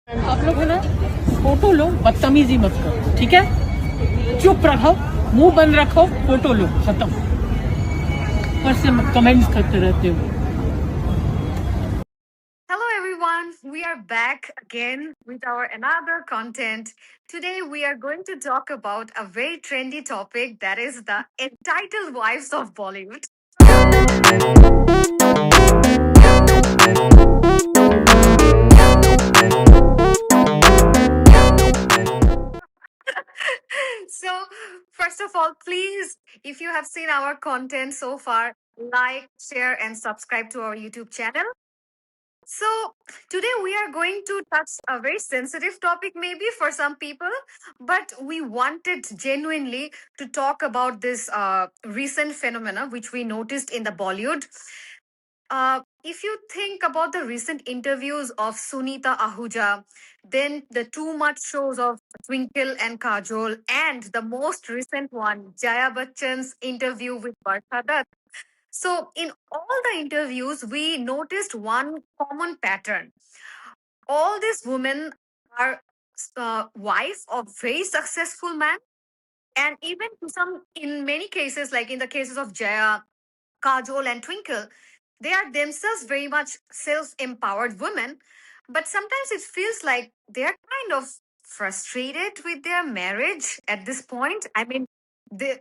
आप लोग है ना, फोटो लो, बदतमीजी मत करो, ठीक है? चुप रहो, मुंह बंद रखो, फोटो लो, खत्म। पर से कमेंट्स करते रहते हो। Hello everyone, we are back again with our another content. Today we are going to talk about a very trendy topic, that is the entitled wives of Bollywood. So, first of all, please, if you have seen our content so far, like, share, and subscribe to our YouTube channel. So, today we are going to touch a very sensitive topic, maybe for some people, but we wanted genuinely to talk about this recent phenomena which we noticed in the Bollywood. If you think about the recent interviews of Sunita Ahuja, then the too much shows of Twinkle and Kajol, and the most recent one, Jaya Bachchan's interview with Barkha. So, in all the interviews, we noticed one common pattern. All these women are wife of very successful men, and even to some, in many cases, like in the cases of Jaya, Kajol, and Twinkle, they are themselves very much self-empowered women. But sometimes it feels like they are kind of frustrated with their marriage at this point. I mean,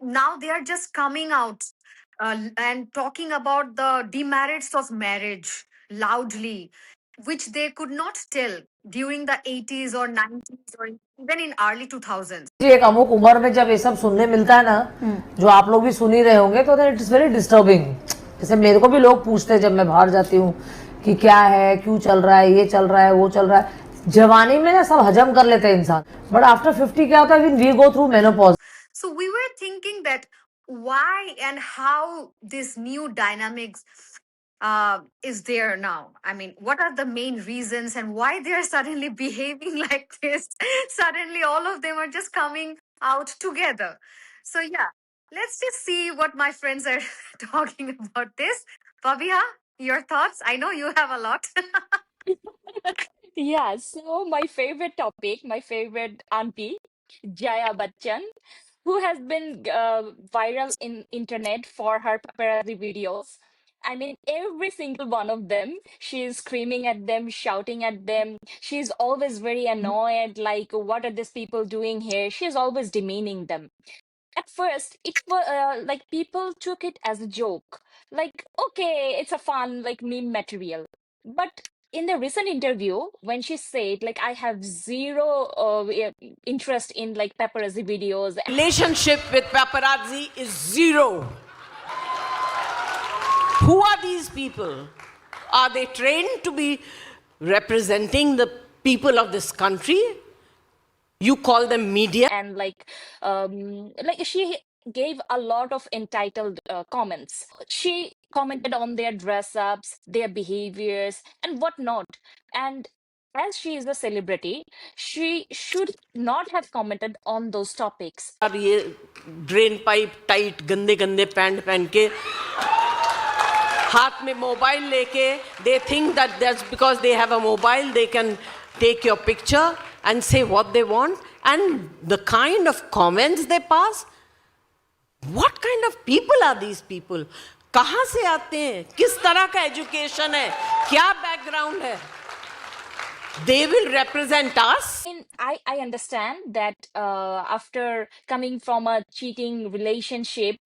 now they are just coming out and talking about the demerits of marriage loudly, which they could not tell during the 80s or 90s or even in early 2000s. जी एक अमुक उम्र में जब ये सब सुनने मिलता है ना, जो आप लोग भी सुन ही रहे होंगे, तो इट इज वेरी डिस्टर्बिंग। जैसे मेरे को भी लोग पूछते हैं जब मैं बाहर जाती हूँ कि क्या है, क्यों चल रहा है, ये चल रहा है, वो चल रहा है। जवानी में ना सब हजम कर लेते हैं इंसान, बट आफ्टर 50 क्या होता है, we go through menopause. So we were thinking that why and how this new dynamics is there now. I mean, what are the main reasons and why they are suddenly behaving like this? Suddenly, all of them are just coming out together. So yeah, let's just see what my friends are talking about this. Babiha, your thoughts? I know you have a lot. Yeah, so my favorite topic, my favorite auntie, Jaya Bachchan, who has been viral in internet for her paparazzi videos. I mean, every single one of them, she's screaming at them, shouting at them. She's always very annoyed, like, what are these people doing here? She's always demeaning them. At first, it was like people took it as a joke, like, okay, it's a fun, like, meme material. But in the recent interview, when she said, like, I have zero interest in like paparazzi videos. Relationship with paparazzi is zero. Who are these people? Are they trained to be representing the people of this country? You call them media? And like she gave a lot of entitled comments. She commented on their dress ups, their behaviors, and whatnot. And as she is a celebrity, she should not have commented on those topics. और ये drain pipe tight गंदे गंदे pant पहन के हाथ में mobile लेके they think that that's because they have a mobile they can take your picture and say what they want, and the kind of comments they pass, what kind of people are these people? कहाँ से आते हैं, किस तरह का education है, क्या background है? They will represent us. I understand that after coming from a cheating relationship,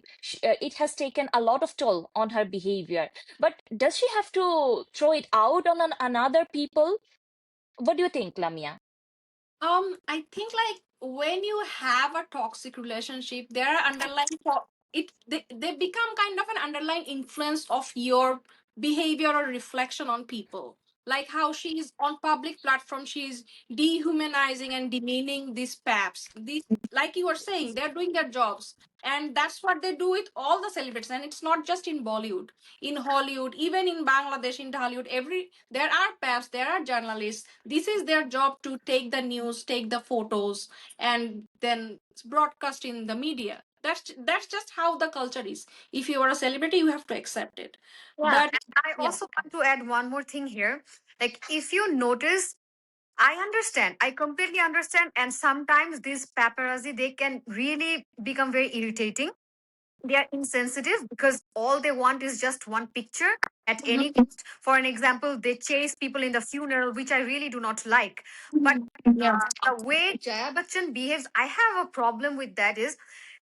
it has taken a lot of toll on her behavior. But does she have to throw it out on another people? What do you think, Lamia? I think like when you have a toxic relationship, there are they become kind of an underlying influence of your behavior or reflection on people. Like how she's on public platform, she's dehumanizing and demeaning these paps. These, like you were saying, they're doing their jobs, and that's what they do with all the celebrities. And it's not just in Bollywood, in Hollywood, even in Bangladesh, in Hollywood. There are paps, there are journalists. This is their job to take the news, take the photos, and then broadcast in the media. That's just how the culture is. If you are a celebrity, you have to accept it. Yeah, But I also want to add one more thing here. Like, if you notice, I understand. I completely understand. And sometimes these paparazzi, they can really become very irritating. They are insensitive because all they want is just one picture at any cost. For an example, they chase people in the funeral, which I really do not like. But the way Jaya Bachchan behaves, I have a problem with that. Is,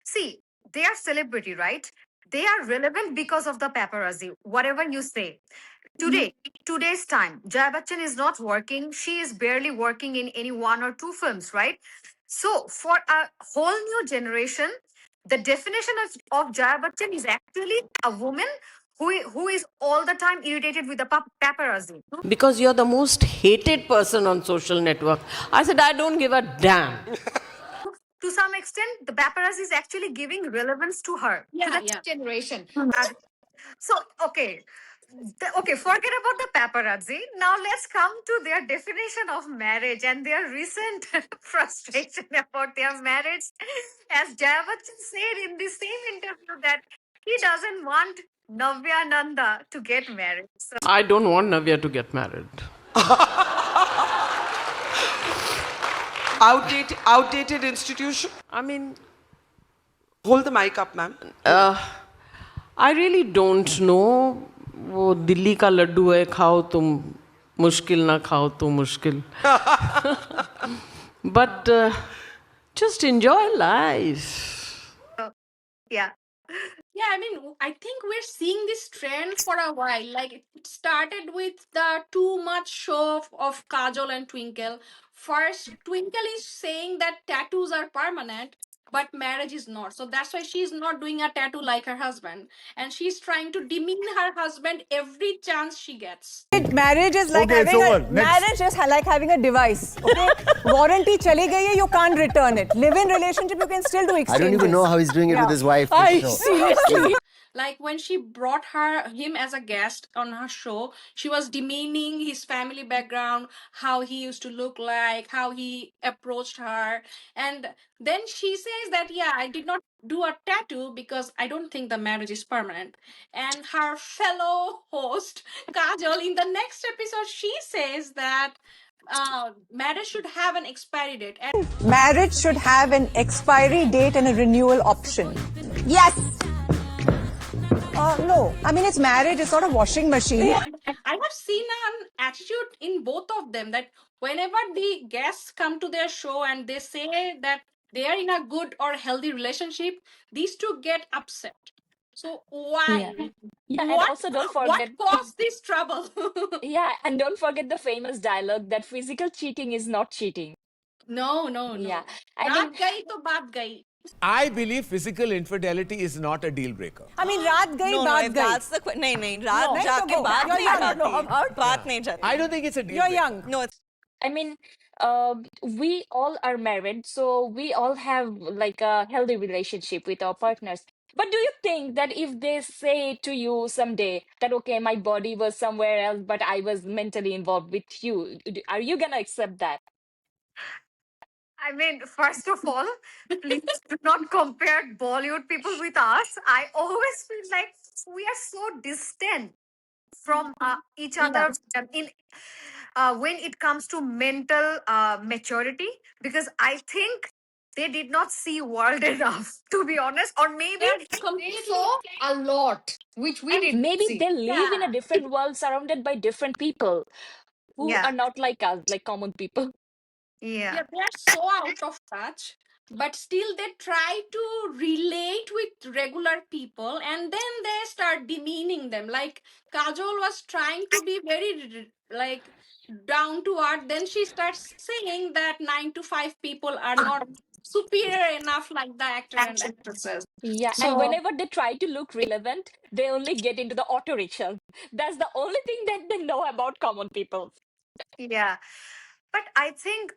see, they are celebrity, right? They are relevant because of the paparazzi. Whatever you say, today's time, Jaya Bachchan is not working. She is barely working in any one or two films, right? So for a whole new generation, the definition of Jaya Bachchan is actually a woman who is all the time irritated with the paparazzi. Because you're the most hated person on social network. I said, I don't give a damn. To some extent, the paparazzi is actually giving relevance to her, to Yeah, the yeah. generation. So, okay. Okay, forget about the paparazzi. Now let's come to their definition of marriage and their recent frustration about their marriage. As Jaya Bachchan said in the same interview that he doesn't want Navya Nanda to get married. So, I don't want Navya to get married. Outdated institution. I mean, Hold the mic up, ma'am. I really don't know. वो दिल्ली का लड्डू है, खाओ तुम मुश्किल ना खाओ तो मुश्किल. But just enjoy life. yeah. Yeah, I mean, I think we're seeing this trend for a while. Like, it started with the too much show of Kajol and Twinkle. First, Twinkle is saying that tattoos are permanent, but marriage is not. So that's why she's not doing a tattoo like her husband. And she's trying to demean her husband every chance she gets. Marriage is like Okay, it's having over. a Next. marriage is like having a device. Okay, warranty chali gayi hai, you can't return it. Live-in relationship, you can still do I exchanges. don't even know how he's doing it with his wife. for I sure. seriously. Like when she brought him as a guest on her show, she was demeaning his family background, how he used to look like, how he approached her. And then she says that, yeah, I did not do a tattoo because I don't think the marriage is permanent. And her fellow host, Kajol, in the next episode, she says that marriage should have an expiry date. And Marriage should have an expiry date and a renewal option. Yes. No, I mean it's marriage. It's not a washing machine. I have seen an attitude in both of them that whenever the guests come to their show and they say that they are in a good or healthy relationship, these two get upset. So why? Yeah, and What also don't what forget, caused this trouble? yeah, and don't forget the famous dialogue that physical cheating is not cheating. No, no, Yeah, no. I Raat mean, gayi to baat gayi. I believe physical infidelity is not a deal breaker. I mean रात गई No, बात if गई. that's the नहीं नहीं रात नहीं, जाके तो बात you're नहीं young, जाती no, about- बात नहीं जाती I don't think it's a deal You're breaker. young. no it's I mean, we all are married, so we all have like a healthy relationship with our partners. But do you think that if they say to you someday that, okay, my body was somewhere else, but I was mentally involved with you, are you gonna accept that? I mean, first of all, please do not compare Bollywood people with us. I always feel like we are so distant from each other in when it comes to mental maturity, because I think they did not see world enough, to be honest, or maybe They're they completely saw a lot which we And did not maybe see. they live in a yeah. different world surrounded by different people who Yeah, are not like us, like common people. yeah. Yeah, they are so out of touch, but still they try to relate with regular people and then they start demeaning them. Like Kajol was trying to be very like down to earth, then she starts saying that 9 to 5 people are not superior enough like the actor and actresses. Yeah, and So whenever they try to look relevant, they only get into the auto rickshaw. That's the only thing that they know about common people. Yeah, but I think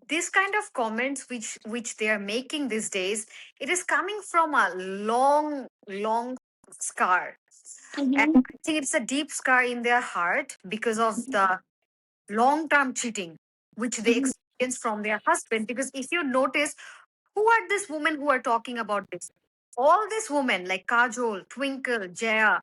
this kind of comments which they are making these days, it is coming from a long scar, and I think it's a deep scar in their heart because of the long term cheating which they experience from their husband. Because if you notice, who are these women who are talking about this? All these women like Kajol, Twinkle, Jaya,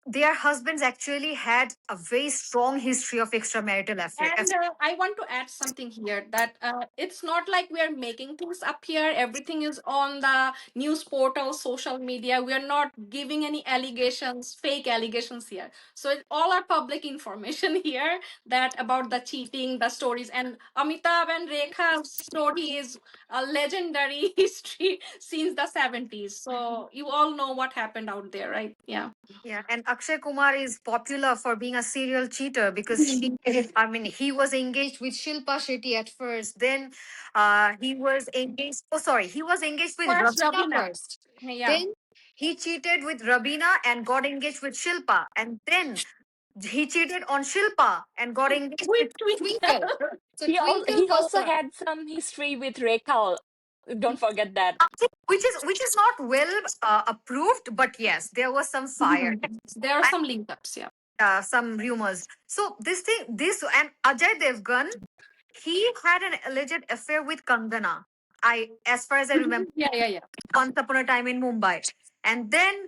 their husbands actually had a very strong history of extramarital affair. And I want to add something here that it's not like we are making things up here. Everything is on the news portal, social media. We are not giving any allegations, fake allegations here. So it's all our public information here that about the cheating, the stories. And Amitabh and Rekha's story is a legendary history since the 70s. So you all know what happened out there, right? Yeah. Yeah, and Akshay Kumar is popular for being a serial cheater because I mean, he was engaged with Shilpa Shetty at first. Then, he was engaged. Oh, sorry, he was engaged with First, Rabina Ravina. first. Yeah. Then he cheated with Rabina and got engaged with Shilpa, and then he cheated on Shilpa and got engaged With with Twinkle. Twinkle. So He Twinkle was also had some history with Rekha. Don't forget that. which is not well approved, but yes, there was some fire. There are some link ups, yeah. Some rumors. So this and Ajay Devgan, he had an alleged affair with Kangana. As far as I remember, Yeah. once upon a time in Mumbai, and then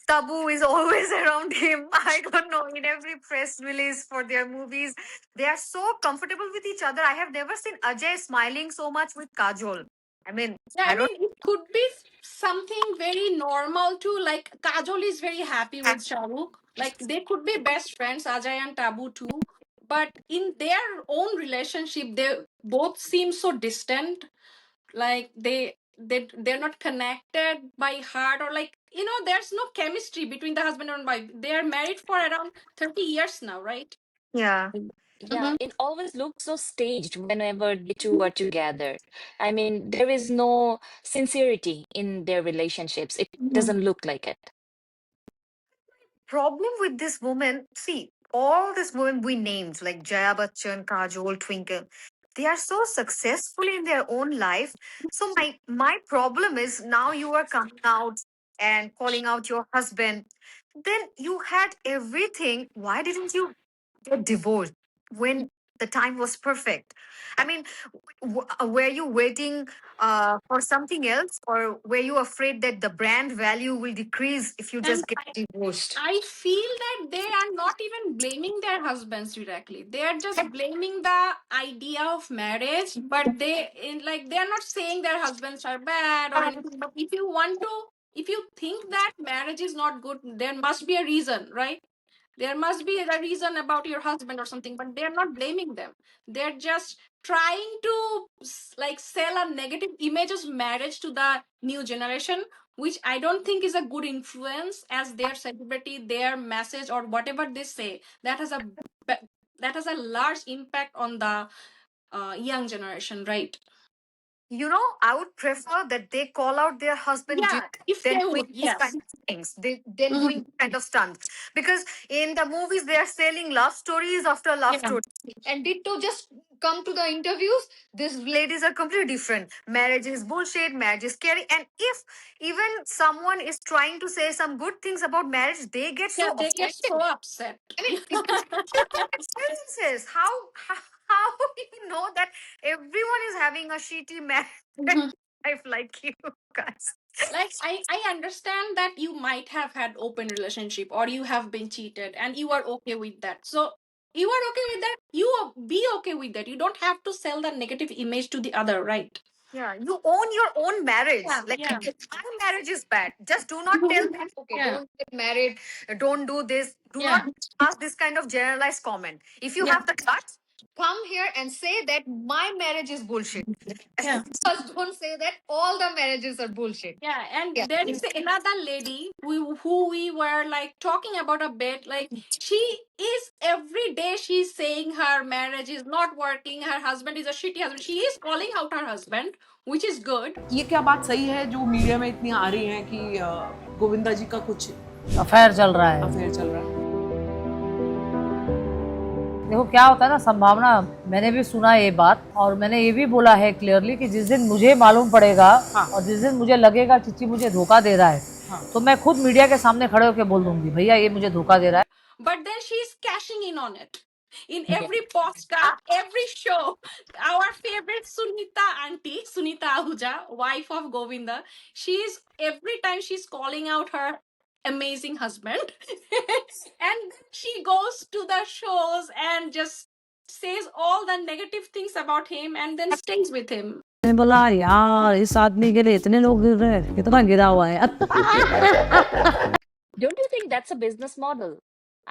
Tabu is always around him. I don't know. In every press release for their movies, they are so comfortable with each other. I have never seen Ajay smiling so much with Kajol. I mean, Yeah, I I don't. mean, it could be something very normal too. Like Kajol is very happy with Shahrukh. Like they could be best friends, Ajay and Tabu too. But in their own relationship, they both seem so distant. Like they're not connected by heart, or like there's no chemistry between the husband and wife. They are married for around 30 years now, right? Yeah. Yeah, it always looks so staged whenever the two are together. I mean, there is no sincerity in their relationships. It doesn't look like it. Problem with this woman, see, all these women we named, like Jaya Bachchan, Kajol, Twinkle, they are so successful in their own life. So my problem is now you are coming out and calling out your husband. Then you had everything. Why didn't you get divorced when the time was perfect? I mean, were you waiting for something else, or were you afraid that the brand value will decrease if you And just get divorced? I feel that they are not even blaming their husbands directly. They are just blaming the idea of marriage, but they are not saying their husbands are bad or anything. But if you think that marriage is not good, there must be a reason, right? There must be a reason about your husband or something, but they're not blaming them. They're just trying to like sell a negative image of marriage to the new generation, which I don't think is a good influence, as their celebrity, their message, or whatever they say that has a large impact on the young generation, right? I would prefer that they call out their husband Yeah, if than they doing would, this yes. kind of things. Then doing kind of stunts. Because in the movies they are selling love stories after love Yeah. stories. And did to just come to the interviews, these ladies are completely different. Marriage is bullshit, marriage is scary. And if even someone is trying to say some good things about marriage, they get Yeah, so they get so offended. upset. I mean, it's experiences. How do you know that everyone is having a shitty marriage life like you guys? Like I understand that you might have had open relationship or you have been cheated and you are okay with that. So you are okay with that, be okay with that. You don't have to sell the negative image to the other, right? Yeah, you own your own marriage. Yeah, Like, yeah. my marriage is bad. Just do not tell them, okay, Yeah, don't get married, don't do this. Do yeah, not ask this kind of generalized comment. If you yeah, have the guts, come here and say that my marriage is bullshit. yeah. Just don't say that all the marriages are bullshit. Yeah, Yeah. and there is another lady who we were like talking about a bit. Like she is every day she's saying her marriage is not working, her husband is a shitty husband. She is calling out her husband, which is good. ये क्या बात सही है जो media में इतनी आ रही है कि गोविंदा जी का कुछ अफेयर चल रहा है? अफेयर चल रहा है? देखो क्या होता है ना, संभावना, मैंने भी सुना ये बात और मैंने ये भी बोला है क्लियरली कि जिस दिन मुझे मालूम पड़ेगा और जिस दिन मुझे लगेगा चिच्ची मुझे धोखा दे रहा है तो मैं खुद मीडिया के सामने खड़े होकर बोल दूंगी भैया ये मुझे धोखा दे रहा है. But then she's cashing in on it. In every podcast, every show, our favorite Sunita auntie, Sunita Ahuja, wife of Govinda, every time she's calling out her amazing husband. And she goes to the shows and just says all the negative things about him and then stays with him. मैंने बोला यार इस आदमी के लिए इतने लोग गिर रहे हैं, कितना गिरा हुआ है. Don't you think that's a business model?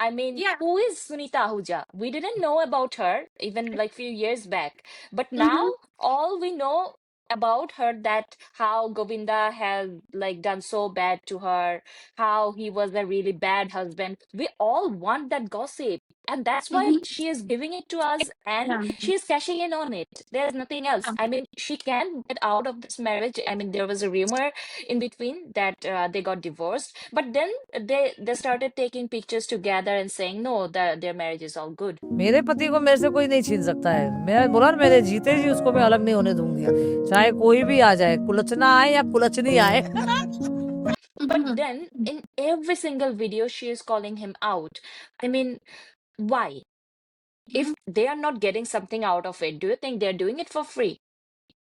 I mean, Yeah. who is Sunita Ahuja? We didn't know about her even like few years back, but now all we know about her that how Govinda has like done so bad to her, how he was a really bad husband. We all want that gossip, and that's why she is giving it to us, and Yeah. she is cashing in on it. There's nothing else. I mean, she can get out of this marriage. I mean, there was a rumor in between that they got divorced, but then they started taking pictures together and saying no, their marriage is all good. मेरे पति को मेरे से कोई नहीं छीन सकता है. मैं बोला ना, मेरे जीते जी उसको मैं अलग नहीं होने दूंगी, चाहे कोई भी आ जाए, कुलचना आए या कुलचनी आए. But then in every single video she is calling him out. I mean, why? If they are not getting something out of it, do you think they're doing it for free?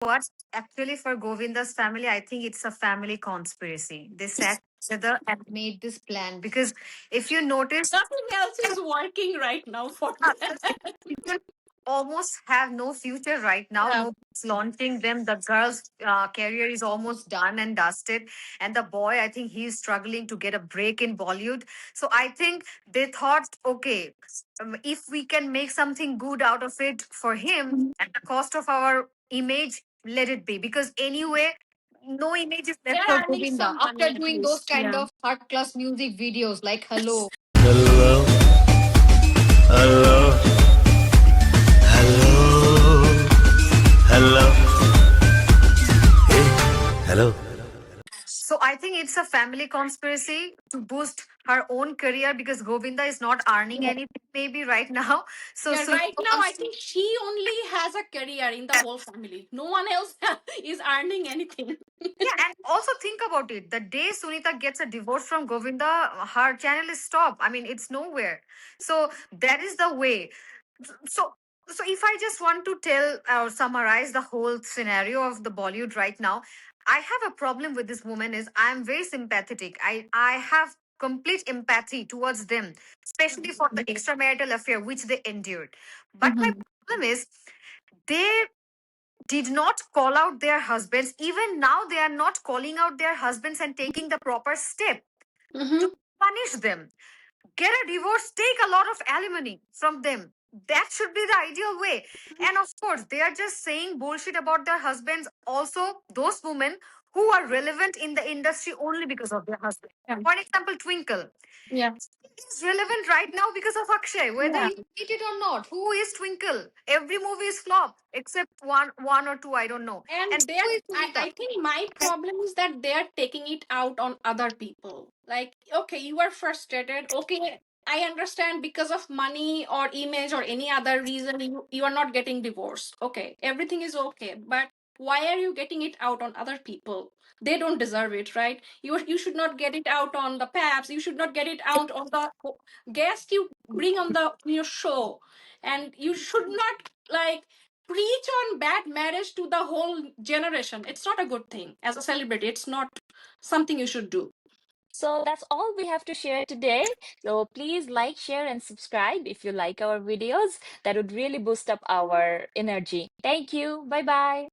What actually for Govinda's family, I think it's a family conspiracy. They sat together and made this plan because if you notice, Nothing else is working right now for them. people almost have no future right now. Yeah. Nobody's launching them. The girl's career is almost done and dusted, and the boy, I think he's struggling to get a break in Bollywood. So I think they thought, okay, if we can make something good out of it for him at the cost of our image, let it be. Because anyway, no image is left They're for earning Govinda some money after at doing those least. kind Yeah. of hard class music videos like Hello. Hello. Hello. Hello. Hello. Hey. Hello. So I think it's a family conspiracy to boost her own career because Govinda is not earning anything maybe right now. So Yeah, Sunita right now wants I think she only has a career in the whole family. No one else is earning anything. yeah, and also think about it. The day Sunita gets a divorce from Govinda, her channel is stopped. I mean, it's nowhere. So that is the way. So so if I just want to tell or summarize the whole scenario of the Bollywood right now, I have a problem with this woman is I am very sympathetic. I have complete empathy towards them, especially for the extramarital affair which they endured. But my problem is they did not call out their husbands. Even now, they are not calling out their husbands and taking the proper step to punish them. Get a divorce, take a lot of alimony from them. That should be the ideal way. And of course, they are just saying bullshit about their husbands. Also, those women who are relevant in the industry only because of their husband. Yeah. For example, Twinkle. Yeah. It's relevant right now because of Akshay, whether Yeah. you hate it or not. Who is Twinkle? Every movie is flop except one or two. I don't know. And And who is Sunita? I think my problem is that they're taking it out on other people. Like, okay, you are frustrated. Okay, I understand because of money or image or any other reason you are not getting divorced. Okay, everything is okay. But why are you getting it out on other people? They don't deserve it, right? You should not get it out on the paps. You should not get it out on the guest you bring on the your show. And you should not like preach on bad marriage to the whole generation. It's not a good thing. As a celebrity, it's not something you should do. So that's all we have to share today. So please like, share, and subscribe if you like our videos. That would really boost up our energy. Thank you. Bye bye.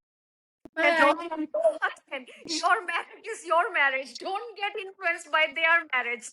And Bye. your marriage is your marriage. Don't get influenced by their marriage.